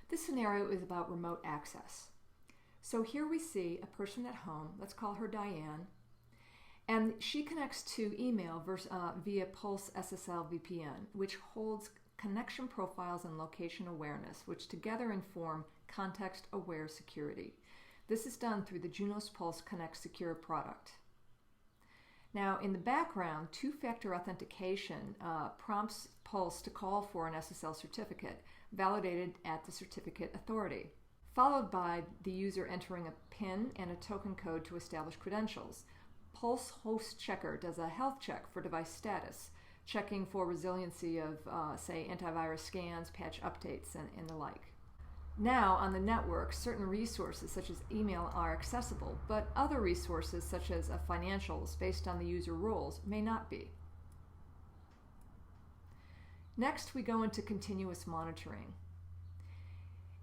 This scenario is about remote access. So here we see a person at home, let's call her Diane, and she connects to email via Pulse SSL VPN, which holds connection profiles and location awareness, which together inform context-aware security. This is done through the Junos Pulse Connect Secure product. Now, in the background, two-factor authentication prompts Pulse to call for an SSL certificate validated at the certificate authority, followed by the user entering a PIN and a token code to establish credentials. Pulse Host Checker does a health check for device status, checking for resiliency of, say, antivirus scans, patch updates, and the like. Now, on the network, certain resources such as email are accessible, but other resources such as financials based on the user roles may not be. Next, we go into continuous monitoring.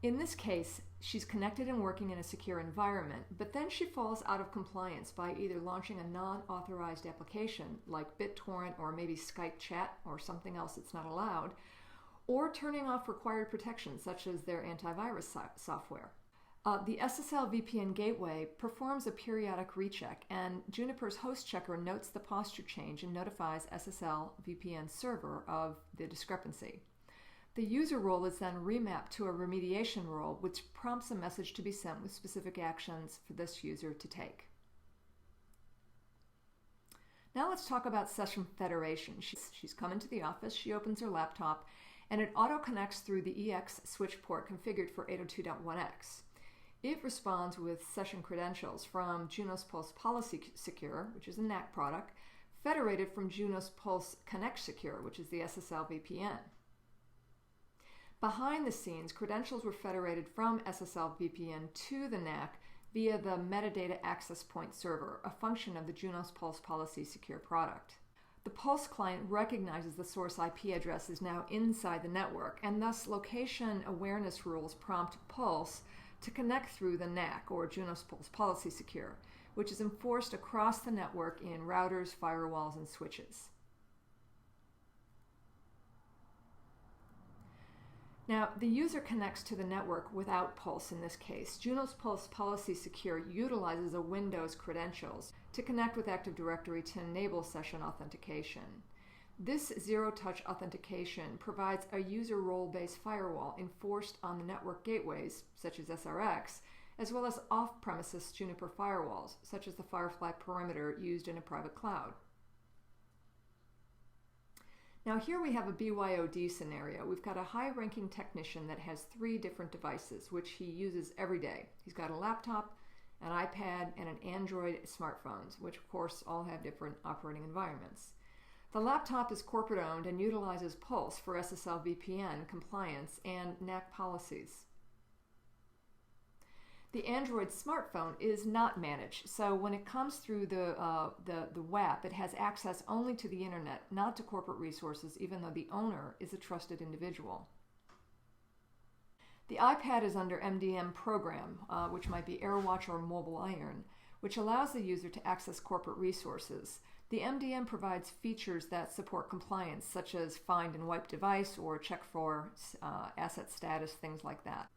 In this case, she's connected and working in a secure environment, but then she falls out of compliance by either launching a non-authorized application like BitTorrent or maybe Skype chat or something else that's not allowed, or turning off required protections such as their antivirus software. The SSL VPN gateway performs a periodic recheck, and Juniper's host checker notes the posture change and notifies SSL VPN server of the discrepancy. The user role is then remapped to a remediation role, which prompts a message to be sent with specific actions for this user to take. Now let's talk about session federation. She's come into the office, she opens her laptop, and it auto-connects through the EX switch port configured for 802.1x. It responds with session credentials from Junos Pulse Policy Secure, which is a NAC product, federated from Junos Pulse Connect Secure, which is the SSL VPN. Behind the scenes, credentials were federated from SSL VPN to the NAC via the Metadata Access Point Server, a function of the Junos Pulse Policy Secure product. The Pulse client recognizes the source IP address is now inside the network, and thus location awareness rules prompt Pulse to connect through the NAC, or Junos Pulse Policy Secure, which is enforced across the network in routers, firewalls, and switches. Now, the user connects to the network without Pulse in this case. Junos Pulse Policy Secure utilizes a Windows credentials to connect with Active Directory to enable session authentication. This zero-touch authentication provides a user role-based firewall enforced on the network gateways, such as SRX, as well as off-premises Juniper firewalls, such as the Firefly perimeter used in a private cloud. Now here we have a BYOD scenario. We've got a high-ranking technician that has 3 different devices, which he uses every day. He's got a laptop, an iPad, and an Android smartphones, which of course all have different operating environments. The laptop is corporate-owned and utilizes Pulse for SSL VPN compliance and NAC policies. The Android smartphone is not managed, so when it comes through the WAP, it has access only to the internet, not to corporate resources, even though the owner is a trusted individual. The iPad is under MDM program, which might be AirWatch or Mobile Iron, which allows the user to access corporate resources. The MDM provides features that support compliance, such as find and wipe device or check for asset status, things like that.